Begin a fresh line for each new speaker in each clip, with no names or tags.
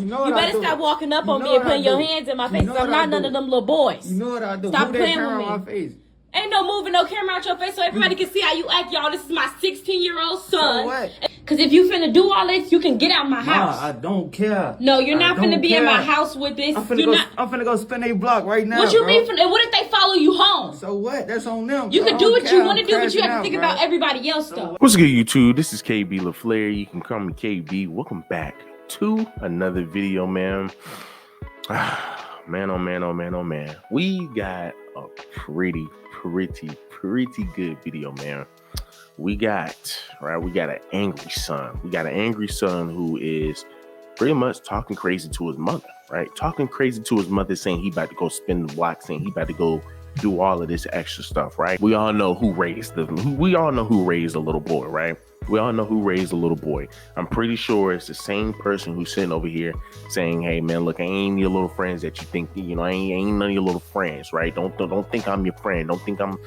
You better stop walking up on me and putting your hands in my face. I'm not none of them little boys.
You know what I do?
Stop
Move that
playing
camera
with me.
on my face.
Ain't no moving no camera out your face so everybody can see how you act, y'all. This is my 16-year-old son.
So what?
Cause if you finna do all this, you can get out my house.
Nah, I don't care.
No, you're not finna be in my house with this.
I'm finna go spin a block right now.
What you
bro.
mean? And what if they follow you home?
So what? That's on them.
You
bro.
can do what you want to
I'm
do, but you
crashing
have to
out,
think
bro.
about everybody else, though.
What's good, YouTube? This is KB LaFleur. You can call me KB. Welcome back to another video, man. Man, oh man, oh man, oh man. We got a pretty good video, man. We got an angry son. We got an angry son who is pretty much talking crazy to his mother, right? Talking crazy to his mother, saying he about to go spin the block, saying he about to go do all of this extra stuff, right? We all know who raised the little boy, right? We all know who raised the little boy. I'm pretty sure it's the same person who's sitting over here saying, "Hey man, look, I ain't your little friends that you think, I ain't none of your little friends, right? Don't think I'm your friend. Don't think I'm,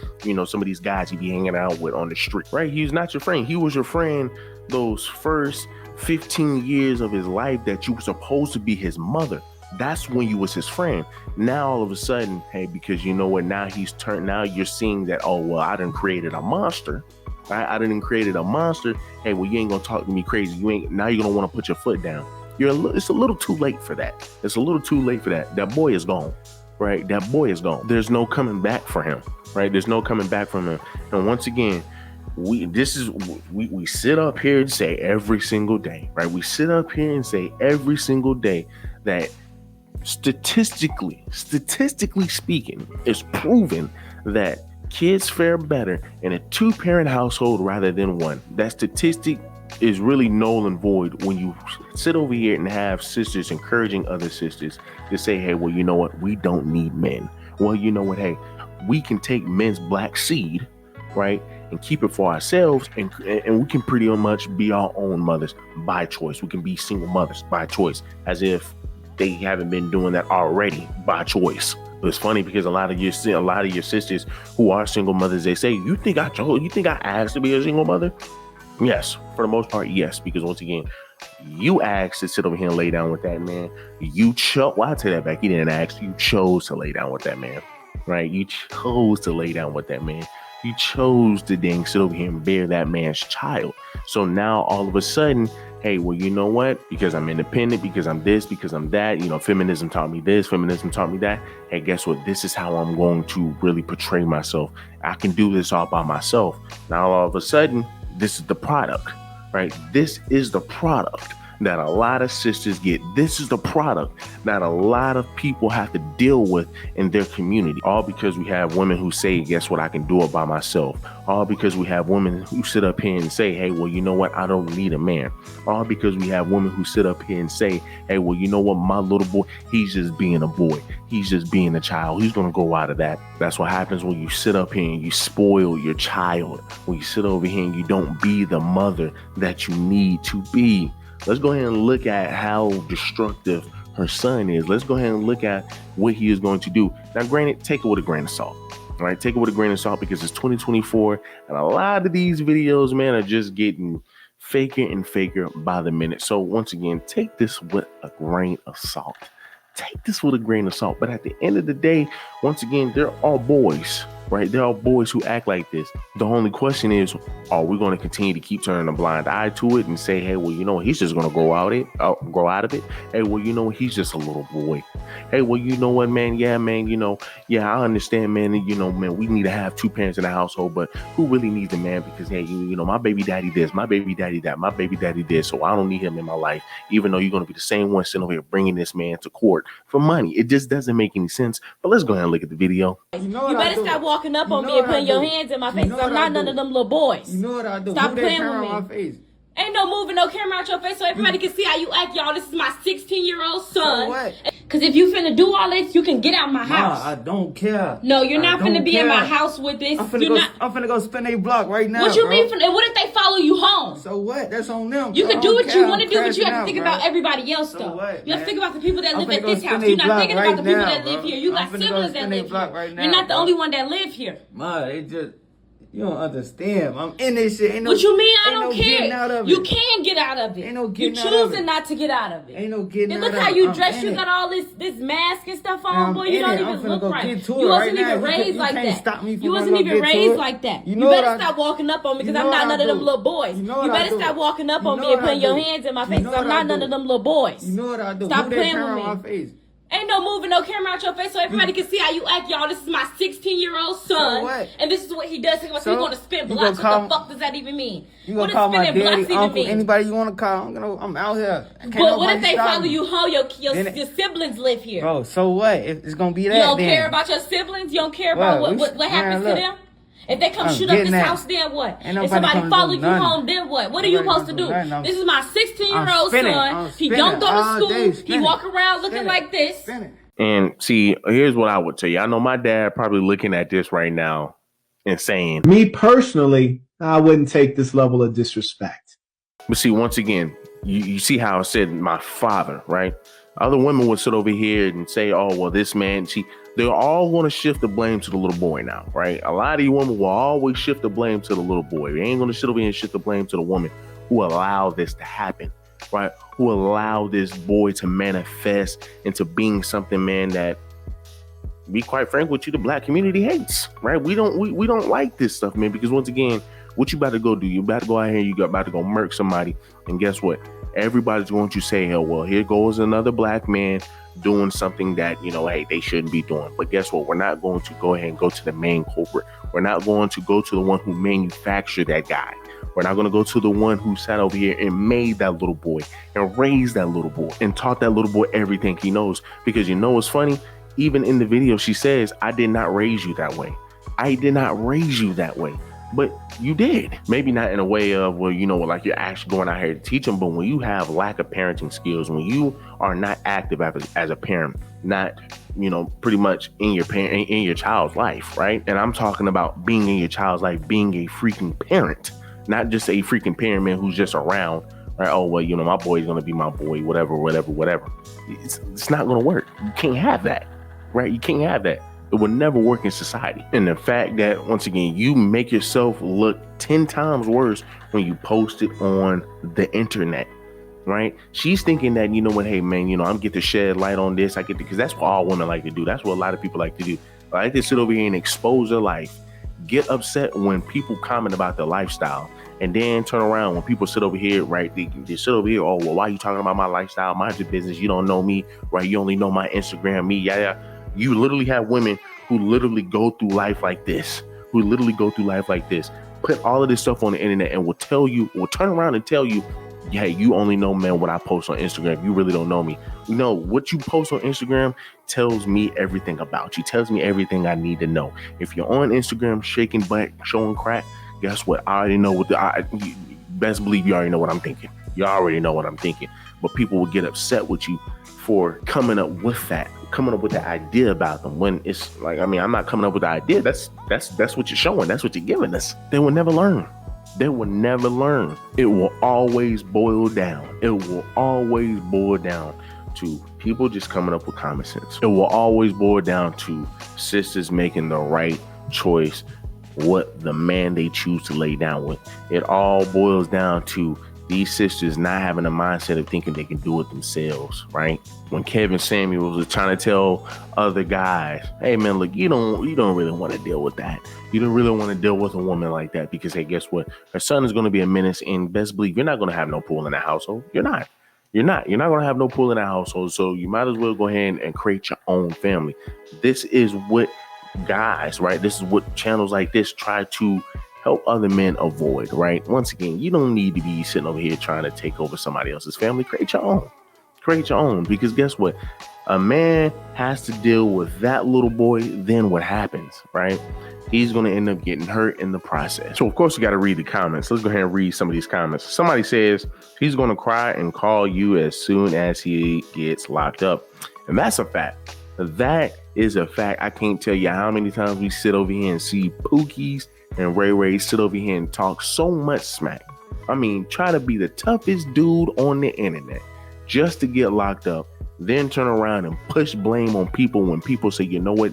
some of these guys you be hanging out with on the street, right? He's not your friend. He was your friend those first 15 years of his life that you were supposed to be his mother. That's when you was his friend. Now all of a sudden, hey, because you know what? Now you're seeing that, oh, well, I done created a monster. I done created a monster. Hey, well, you ain't gonna talk to me crazy. Now you're gonna want to put your foot down. It's a little too late for that. It's a little too late for that. That boy is gone, right? That boy is gone. There's no coming back for him, right? There's no coming back from him. And once again, we sit up here and say every single day, right? We sit up here and say every single day that statistically speaking, it's proven that kids fare better in a two-parent household rather than one. That statistic is really null and void when you sit over here and have sisters encouraging other sisters to say, hey, well, you know what? We don't need men. Well, you know what? Hey, we can take men's black seed, right, and keep it for ourselves, and we can pretty much be our own mothers by choice. We can be single mothers by choice, as if they haven't been doing that already by choice. It's funny because a lot of your sisters who are single mothers, they say, you think I asked to be a single mother? Yes, for the most part, yes. Because once again, you asked to sit over here and lay down with that man. Well, I take that back. You didn't ask. You chose to lay down with that man, right? You chose to lay down with that man. You chose to then sit over here and bear that man's child. So now all of a sudden, hey, well, you know what? Because I'm independent, because I'm this, because I'm that, feminism taught me this, feminism taught me that. Hey, guess what? This is how I'm going to really portray myself. I can do this all by myself. Now, all of a sudden, this is the product, right? This is the product that a lot of sisters get. This is the product that a lot of people have to deal with in their community. All because we have women who say, guess what? I can do it by myself. All because we have women who sit up here and say, hey, well, you know what? I don't need a man. All because we have women who sit up here and say, hey, well, you know what? My little boy, he's just being a boy. He's just being a child. He's going to go out of that. That's what happens when you sit up here and you spoil your child. When you sit over here and you don't be the mother that you need to be. Let's go ahead and look at how destructive her son is. Let's go ahead and look at what he is going to do. Now, granted, take it with a grain of salt. All right, take it with a grain of salt because it's 2024, and a lot of these videos, man, are just getting faker and faker by the minute. So once again, take this with a grain of salt. Take this with a grain of salt. But at the end of the day, once again, they're all boys, right? They're all boys who act like this. The only question is, are we going to continue to keep turning a blind eye to it and say, hey, well, you know, he's just going to grow out of it. Hey, well, you know, he's just a little boy. Hey, well, you know what, man? Yeah, man, I understand, man. Man, we need to have two parents in the household, but who really needs a man? Because, hey, my baby daddy this, my baby daddy that, my baby daddy this, so I don't need him in my life, even though you're going to be the same one sitting over here bringing this man to court for money. It just doesn't make any sense. But let's go ahead and look at the video.
You better stop walking up on me and putting your hands in my face. I'm not none of them little boys.
You know what I do?
Stop
Move that
playing
camera
with me.
on my face.
Ain't no moving no camera out your face so everybody can see how you act, y'all. This is my 16-year-old son.
So what?
Cause if you finna do all this, you can get out my house.
Nah, I don't care.
No, you're not finna be in my house with this.
I'm finna go spin a block right now.
What you mean? And what if they follow you home?
So what? That's on them.
You
bro.
can do what you want to
I'm
do, but you
crashing
have to think
out,
about
bro.
everybody else,
So
though.
what,
You have to
man?
think about the people that
I'm
live
finna
at
go
this
spin
house.
a
You're not
block
thinking
right
about the people
now,
that live
bro.
here. You got
I'm finna go
siblings that
spin a
live
block
here.
right now,
You're not the
bro.
only one that live here.
Ma, it just You don't understand. I'm in this shit. Ain't no,
What you mean? I
ain't
don't
no
care.
getting out of it.
You can get out of it.
Ain't no
You
getting out of
choosing
it.
not to get out of it.
Ain't no getting
And
out
look
of
how
it.
you
I'm
dress.
in
You
it.
got all this mask and stuff on,
I'm
boy. You
in
don't
it. I'm
even
finna
look
go
right.
get to
You
it
wasn't
right
even
now.
raised
You
like
can't
that.
stop me from
You
gonna
wasn't
go
even
get to
raised
it.
like that.
You
You
know
better
what I
stop
do.
walking up on me because
You
I'm
know
not
what
none
I
of them
do.
little boys.
You know
You
what I
better
do.
stop walking up
You
on
know
me and
what I
putting your
do.
hands in my
You
face
know
because I'm
what I
not none
do.
of them little boys.
You know what I do.
Stop
Who that
playing
camera
with
on
me.
my face?
Ain't no moving no camera out your face so everybody can see how you act, y'all. This is my 16-year-old son.
So what?
And this is what he does. So
So,
you're going to spin
you
blocks.
gonna
What the fuck does that even mean?
You
What
gonna
does
call my
spinning blocks
daddy,
even
uncle,
mean?
anybody you wanna call? I'm out here. Can't
But what
nobody
if they
stop
follow
me.
you home? Your
Then it-
siblings live here.
Bro, so what? If it's gonna be that,
You don't
then.
care about your siblings? You don't care about
Well,
what happens
man,
to them? If they come
I'm
shoot up this
getting that.
house, then what?
Ain't
If
nobody
somebody
come
follow
do
you
nothing.
home, then what? What are you
Nobody
supposed to
do
do?
nothing.
This is my 16-year-old
I'm spinning.
son. He
spinning
don't go to
all
school.
day,
He
spinning.
walk around looking
Spinning.
like this.
Spinning.
And see, here's what I would tell you. I know my dad probably looking at this right now and saying,
Me personally, I wouldn't take this level of disrespect.
but see, once again, you see how I said my father, right? Other women would sit over here and say, oh, well, this man, they're all going to shift the blame to the little boy now, right? A lot of you women will always shift the blame to the little boy. They ain't going to sit over here and shift the blame to the woman who allowed this to happen, right? Who allowed this boy to manifest into being something, man, that, be quite frank with you, the black community hates, right? We don't like this stuff, man, because once again, what you about to go do? You about to go out here, you about to go murk somebody, and guess what? Everybody's going to say, hell, well, here goes another black man doing something that, you know, hey, they shouldn't be doing. But guess what? We're not going to go ahead and go to the main culprit. We're not going to go to the one who manufactured that guy. We're not going to go to the one who sat over here and made that little boy and raised that little boy and taught that little boy everything he knows. Because you know what's funny? Even in the video, she says, I did not raise you that way. I did not raise you that way. But you did. Maybe not in a way of, well, you know, like you're actually going out here to teach them. But when you have lack of parenting skills, when you are not active as a parent, not, you know, pretty much in your child's life, right? And I'm talking about being in your child's life, being a freaking parent, not just a freaking parent, man, who's just around, right? Oh, well, you know, my boy's going to be my boy, whatever. It's not going to work. You can't have that, right? You can't have that. It will never work in society. And the fact that, once again, you make yourself look 10 times worse when you post it on the internet, right? She's thinking that, you know what, hey, man, you know, I'm get to shed light on this. I get to, because that's what all women like to do. That's what a lot of people like to do. I like to sit over here and expose their life, get upset when people comment about their lifestyle, and then turn around when people sit over here, right? They sit over here, oh, well, why are you talking about my lifestyle? Mind your business. You don't know me, right? You only know my Instagram, me, yeah. You literally have women who literally go through life like this, put all of this stuff on the internet and will turn around and tell you, hey, you only know, man, what I post on Instagram. You really don't know me. You know, what you post on Instagram tells me everything about you, tells me everything I need to know. If you're on Instagram shaking butt, showing crack, guess what? I already know best believe you already know what I'm thinking. You already know what I'm thinking. But people will get upset with you for coming up with the idea about them, when it's like, I mean, I'm not coming up with the idea. That's what you're showing. That's what you're giving us. They will never learn. It will always boil down. To people just coming up with common sense. It will always boil down to sisters making the right choice, what the man they choose to lay down with. It all boils down to these sisters not having a mindset of thinking they can do it themselves, right? When Kevin Samuels was trying to tell other guys, hey man, look, you don't really want to deal with that. You don't really want to deal with a woman like that because, hey, guess what? Her son is going to be a menace, and best believe you're not going to have no pool in that household. You're not going to have no pool in that household. So you might as well go ahead and create your own family. This is what guys, right? This is what channels like this try to help other men avoid, right? Once again, you don't need to be sitting over here trying to take over somebody else's family. Create your own, because guess what? A man has to deal with that little boy. Then what happens, right? He's going to end up getting hurt in the process. So of course, you got to read the comments. Let's go ahead and read some of these comments. Somebody says he's going to cry and call you as soon as he gets locked up. And that's a fact. That is a fact. I can't tell you how many times we sit over here and see Pookies and Ray sit over here and talk so much smack. I mean, try to be the toughest dude on the internet just to get locked up, then turn around and push blame on people when people say, you know what,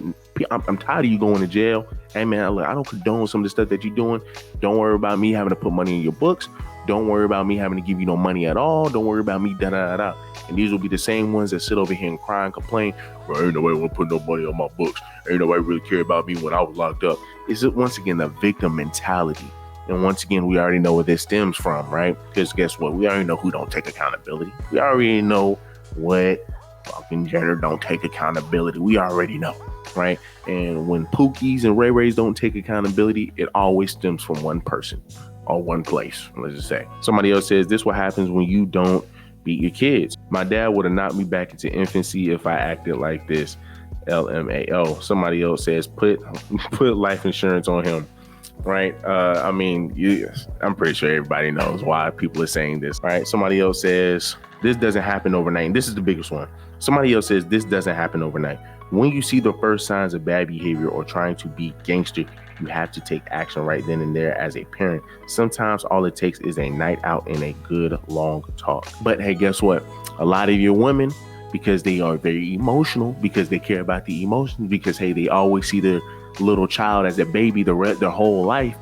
I'm tired of you going to jail. Hey man, look, I don't condone some of the stuff that you're doing. Don't worry about me having to put money in your books. Don't worry about me having to give you no money at all. Don't worry about me, da-da-da-da. And these will be the same ones that sit over here and cry and complain, well, ain't nobody want to put no money on my books. Ain't nobody really care about me when I was locked up. It's once again the victim mentality. And once again, we already know where this stems from, right? Because guess what? We already know who don't take accountability. We already know what fucking Jenner don't take accountability. We already know, right? And when Pookies and Ray Rays don't take accountability, it always stems from one person or one place. Let's just say. Somebody else says, this what happens when you don't beat your kids. My dad would have knocked me back into infancy if I acted like this. LMAO. Somebody else says, put life insurance on him. Right. I mean, I'm pretty sure everybody knows why people are saying this. Right. Somebody else says this doesn't happen overnight. And this is the biggest one. Somebody else says this doesn't happen overnight. When you see the first signs of bad behavior or trying to be gangster, you have to take action right then and there as a parent. Sometimes all it takes is a night out and a good long talk. But hey, guess what? A lot of your women, because they are very emotional, because they care about the emotions, because, hey, they always see their little child as a baby their whole life.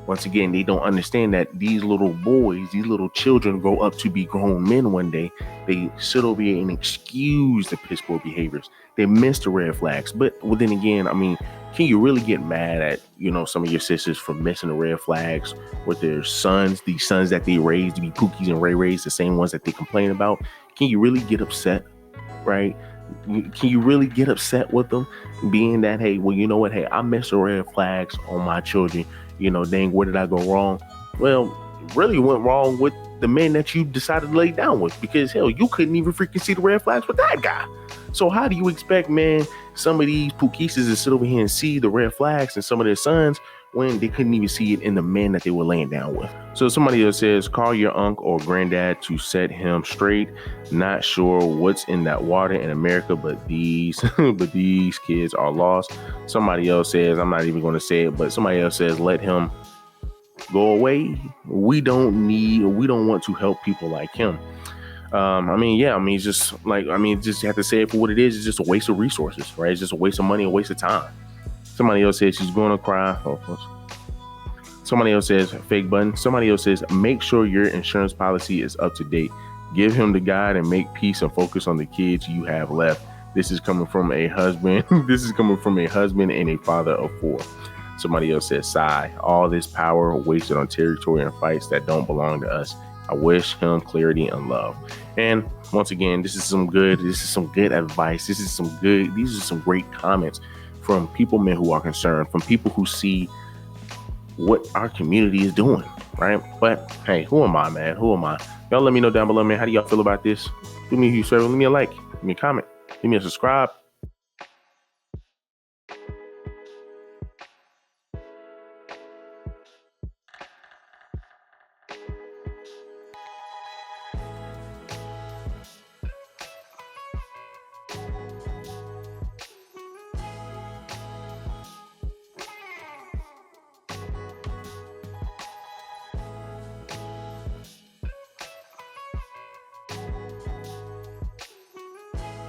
Once again, they don't understand that these little boys, these little children grow up to be grown men one day. They sit over here and excuse the piss poor behaviors. They miss the red flags. But then again, I mean, can you really get mad at, some of your sisters for missing the red flags with their sons, these sons that they raised to be Pookies and Ray Rays, the same ones that they complain about? Can you really get upset, right? Can you really get upset with them, being that, hey, well, you know what? Hey, I missed the red flags on my children. Dang, where did I go wrong? Well, it really went wrong with the men that you decided to lay down with, because hell, you couldn't even freaking see the red flags with that guy. So how do you expect, man, some of these Pookies to sit over here and see the red flags in some of their sons when they couldn't even see it in the men that they were laying down with? So somebody else says, call your uncle or granddad to set him straight. Not sure what's in that water in America, but these kids are lost. Somebody else says, I'm not even going to say it, but somebody else says, let him go away. We don't want to help people like him. It's just like, just have to say it for what it is. It's just a waste of resources, right? It's just a waste of money, a waste of time. Somebody else says she's going to cry. Somebody else says fake button. Somebody else says make sure your insurance policy is up to date. Give him the guide and make peace and focus on the kids you have left. This is coming from a husband. This is coming from a husband and a father of 4. Somebody else says sigh. All this power wasted on territory and fights that don't belong to us. I wish him clarity and love. And once again, this is some good advice. These are some great comments from people, man, who are concerned, from people who see what our community is doing, right? But hey, who am I, man? Who am I? Y'all let me know down below, man. How do y'all feel about this? Do me a huge favor. Leave me a like, leave me a comment, leave me a subscribe.